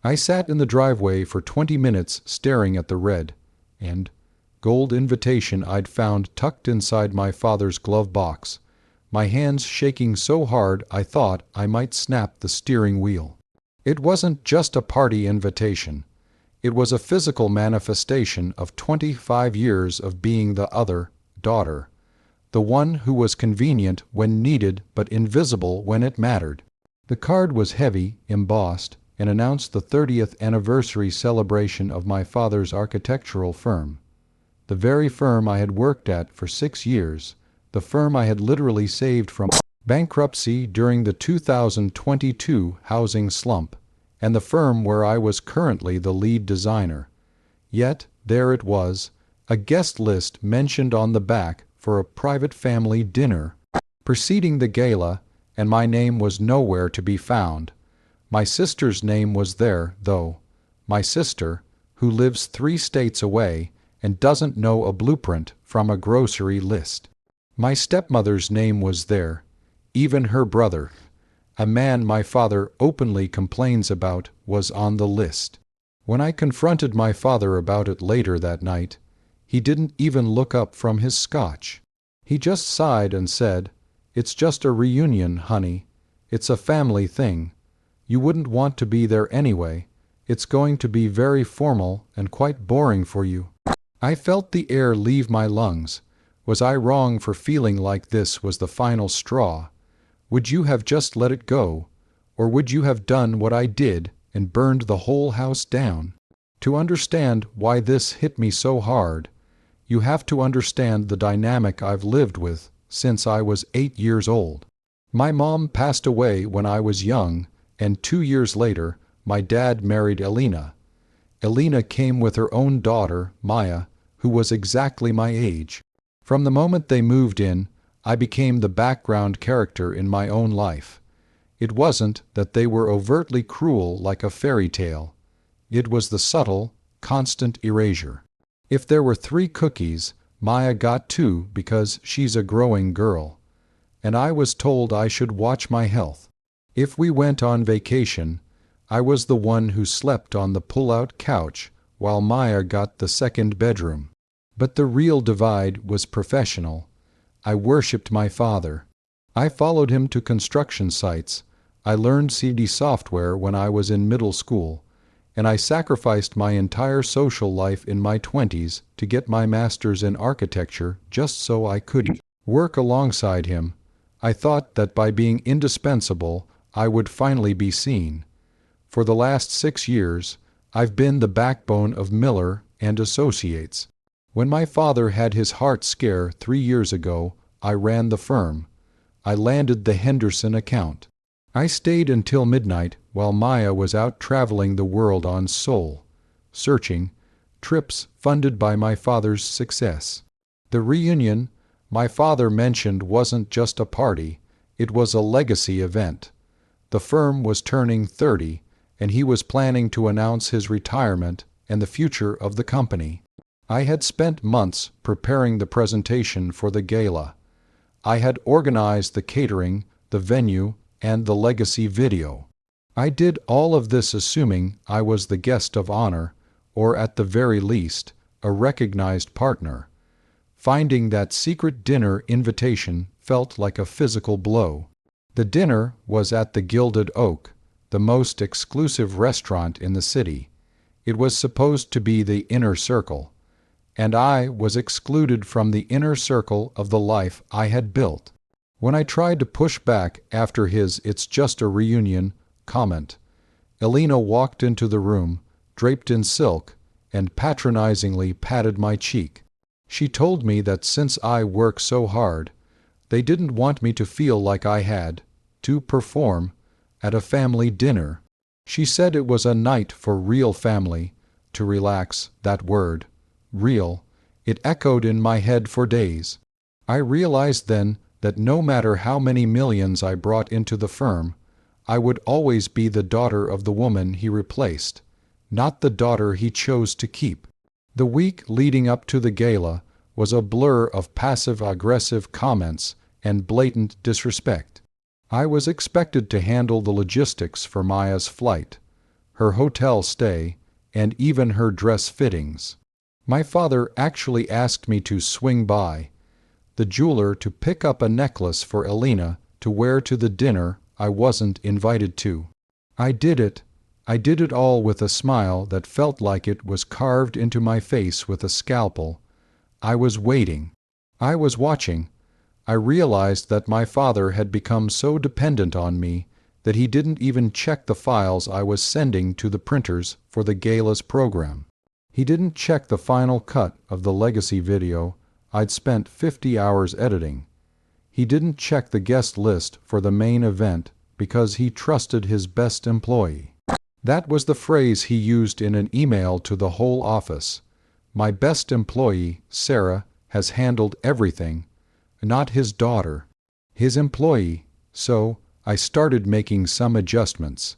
I sat in the driveway for 20 minutes staring at the red and gold invitation I'd found tucked inside my father's glove box, my hands shaking so hard I thought I might snap the steering wheel. It wasn't just a party invitation. It was a physical manifestation of 25 years of being the other daughter, the one who was convenient when needed but invisible when it mattered. The card was heavy, embossed, and announced the 30th anniversary celebration of my father's architectural firm. The very firm I had worked at for 6 years, the firm I had literally saved from bankruptcy during the 2022 housing slump, and the firm where I was currently the lead designer. Yet, there it was, a guest list mentioned on the back for a private family dinner preceding the gala, and my name was nowhere to be found. My sister's name was there, though. My sister, who lives 3 states away and doesn't know a blueprint from a grocery list. My stepmother's name was there. Even her brother, a man my father openly complains about, was on the list. When I confronted my father about it later that night, he didn't even look up from his scotch. He just sighed and said, "It's just a reunion, honey. It's a family thing. You wouldn't want to be there anyway. It's going to be very formal and quite boring for you." I felt the air leave my lungs. Was I wrong for feeling like this was the final straw? Would you have just let it go? Or would you have done what I did and burned the whole house down? To understand why this hit me so hard, you have to understand the dynamic I've lived with since I was 8 years old. My mom passed away when I was young, and 2 years later, my dad married Elena. Elena came with her own daughter, Maya, who was exactly my age. From the moment they moved in, I became the background character in my own life. It wasn't that they were overtly cruel like a fairy tale. It was the subtle, constant erasure. If there were 3 cookies, Maya got 2 because she's a growing girl. And I was told I should watch my health. If we went on vacation, I was the one who slept on the pull-out couch while Maya got the second bedroom. But the real divide was professional. I worshipped my father. I followed him to construction sites. I learned CD software when I was in middle school, and I sacrificed my entire social life in my 20s to get my master's in architecture just so I could work alongside him. I thought that by being indispensable, I would finally be seen. For the last 6 years, I've been the backbone of Miller and Associates. When my father had his heart scare 3 years ago, I ran the firm. I landed the Henderson account. I stayed until midnight while Maya was out traveling the world on soul searching, trips funded by my father's success. The reunion my father mentioned wasn't just a party, it was a legacy event. The firm was turning 30, and he was planning to announce his retirement and the future of the company. I had spent months preparing the presentation for the gala. I had organized the catering, the venue, and the legacy video. I did all of this assuming I was the guest of honor, or at the very least, a recognized partner. Finding that secret dinner invitation felt like a physical blow. The dinner was at the Gilded Oak, the most exclusive restaurant in the city. It was supposed to be the inner circle, and I was excluded from the inner circle of the life I had built. When I tried to push back after his "it's just a reunion" comment, Elena walked into the room, draped in silk, and patronizingly patted my cheek. She told me that since I work so hard, they didn't want me to feel like I had to perform at a family dinner. She said it was a night for real family, to relax, that word, real. It echoed in my head for days. I realized then that no matter how many millions I brought into the firm, I would always be the daughter of the woman he replaced, not the daughter he chose to keep. The week leading up to the gala was a blur of passive-aggressive comments and blatant disrespect. I was expected to handle the logistics for Maya's flight, her hotel stay, and even her dress fittings. My father actually asked me to swing by the jeweler to pick up a necklace for Elena to wear to the dinner I wasn't invited to. I did it. I did it all with a smile that felt like it was carved into my face with a scalpel. I was waiting. I was watching. I realized that my father had become so dependent on me that he didn't even check the files I was sending to the printers for the gala's program. He didn't check the final cut of the legacy video I'd spent 50 hours editing. He didn't check the guest list for the main event because he trusted his best employee. That was the phrase he used in an email to the whole office. My best employee, Sarah, has handled everything, not his daughter, his employee. So I started making some adjustments.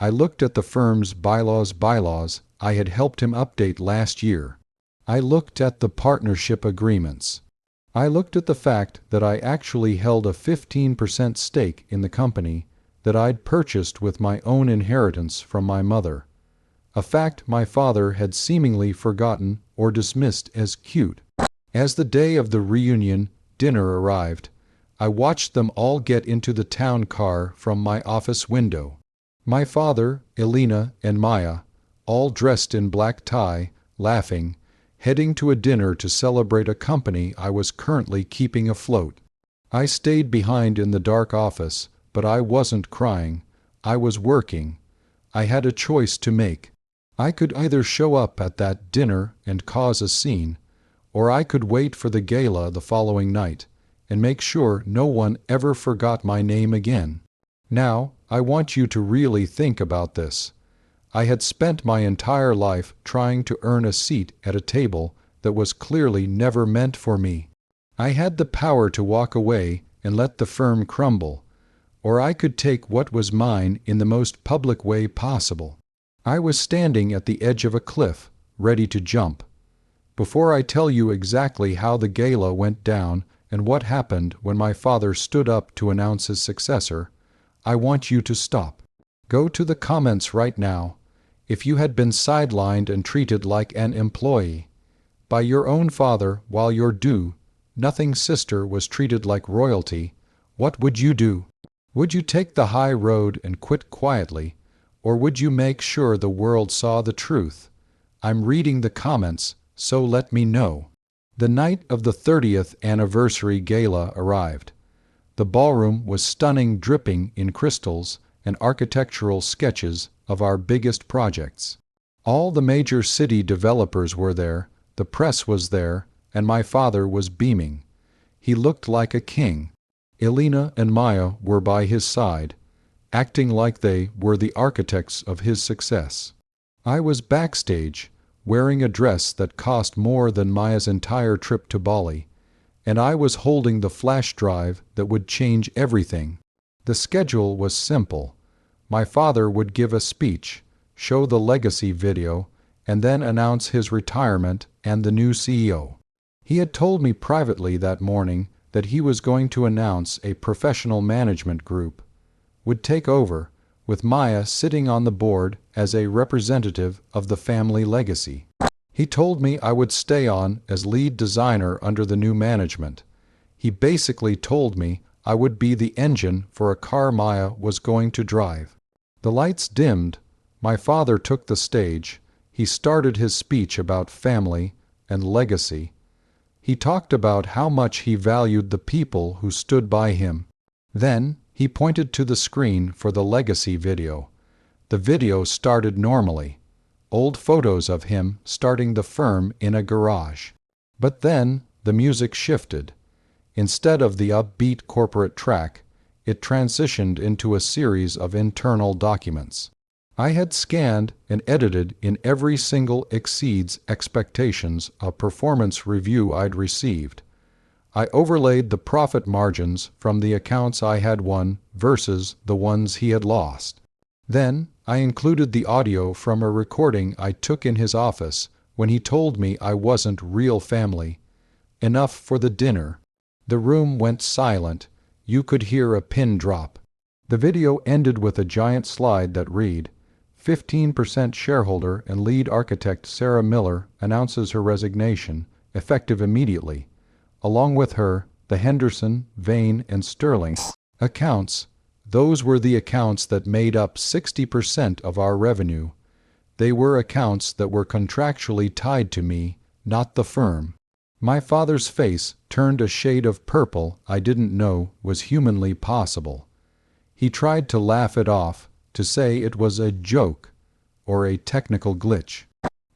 I looked at the firm's bylaws I had helped him update last year. I looked at the partnership agreements. I looked at the fact that I actually held a 15% stake in the company that I'd purchased with my own inheritance from my mother, a fact my father had seemingly forgotten or dismissed as cute. As the day of the reunion dinner arrived, I watched them all get into the town car from my office window. My father, Elena, and Maya, all dressed in black tie, laughing, heading to a dinner to celebrate a company I was currently keeping afloat. I stayed behind in the dark office, but I wasn't crying. I was working. I had a choice to make. I could either show up at that dinner and cause a scene, or I could wait for the gala the following night and make sure no one ever forgot my name again. Now, I want you to really think about this. I had spent my entire life trying to earn a seat at a table that was clearly never meant for me. I had the power to walk away and let the firm crumble, or I could take what was mine in the most public way possible. I was standing at the edge of a cliff, ready to jump. Before I tell you exactly how the gala went down and what happened when my father stood up to announce his successor, I want you to stop. Go to the comments right now. If you had been sidelined and treated like an employee by your own father while your do-nothing sister was treated like royalty, what would you do? Would you take the high road and quit quietly, or would you make sure the world saw the truth? I'm reading the comments, so let me know. The night of the 30th anniversary gala arrived. The ballroom was stunning, dripping in crystals and architectural sketches of our biggest projects. All the major city developers were there, the press was there, and my father was beaming. He looked like a king. Elena and Maya were by his side, acting like they were the architects of his success. I was backstage, wearing a dress that cost more than Maya's entire trip to Bali, and I was holding the flash drive that would change everything. The schedule was simple. My father would give a speech, show the legacy video, and then announce his retirement and the new CEO. He had told me privately that morning that he was going to announce a professional management group would take over, with Maya sitting on the board as a representative of the family legacy. He told me I would stay on as lead designer under the new management. He basically told me I would be the engine for a car Maya was going to drive. The lights dimmed. My father took the stage. He started his speech about family and legacy. He talked about how much he valued the people who stood by him. Then he pointed to the screen for the legacy video. The video started normally. Old photos of him starting the firm in a garage. But then the music shifted. Instead of the upbeat corporate track, it transitioned into a series of internal documents. I had scanned and edited in every single exceeds expectations a performance review I'd received. I overlaid the profit margins from the accounts I had won versus the ones he had lost. Then I included the audio from a recording I took in his office when he told me I wasn't real family. Enough for the dinner. The room went silent. You could hear a pin drop. The video ended with a giant slide that read, 15% shareholder and lead architect Sarah Miller announces her resignation, effective immediately. Along with her, the Henderson, Vane, and Sterling accounts. Those were the accounts that made up 60% of our revenue. They were accounts that were contractually tied to me, not the firm. My father's face turned a shade of purple I didn't know was humanly possible. He tried to laugh it off, to say it was a joke or a technical glitch.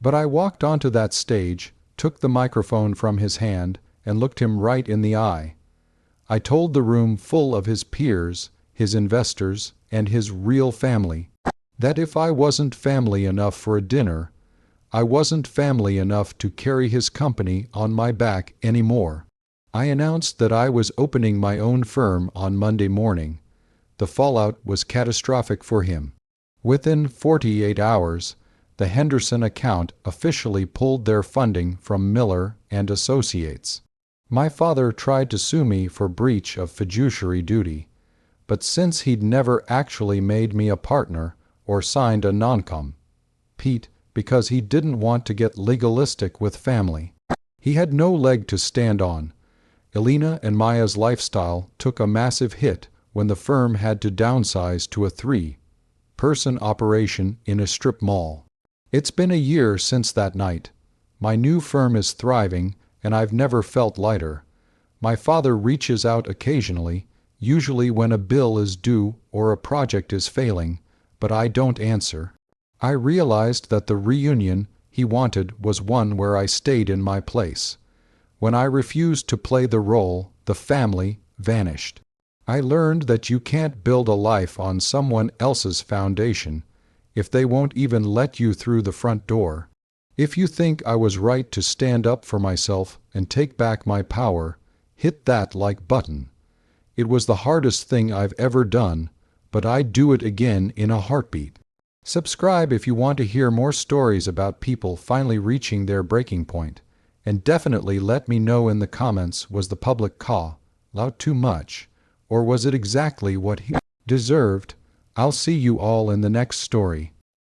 But I walked onto that stage, took the microphone from his hand, and looked him right in the eye. I told the room full of his peers, his investors, and his real family that if I wasn't family enough for a dinner, I wasn't family enough to carry his company on my back anymore. I announced that I was opening my own firm on Monday morning. The fallout was catastrophic for him. Within 48 hours, the Henderson account officially pulled their funding from Miller and Associates. My father tried to sue me for breach of fiduciary duty, but since he'd never actually made me a partner or signed a non-com, Pete, because he didn't want to get legalistic with family, he had no leg to stand on. Elena and Maya's lifestyle took a massive hit when the firm had to downsize to a 3-person operation in a strip mall. It's been a year since that night. My new firm is thriving, and I've never felt lighter. My father reaches out occasionally, usually when a bill is due or a project is failing, but I don't answer. I realized that the reunion he wanted was one where I stayed in my place. When I refused to play the role, the family vanished. I learned that you can't build a life on someone else's foundation if they won't even let you through the front door. If you think I was right to stand up for myself and take back my power, hit that like button. It was the hardest thing I've ever done, but I'd do it again in a heartbeat. Subscribe if you want to hear more stories about people finally reaching their breaking point. And definitely let me know in the comments, was the public call out too much? Or was it exactly what he deserved? I'll see you all in the next story.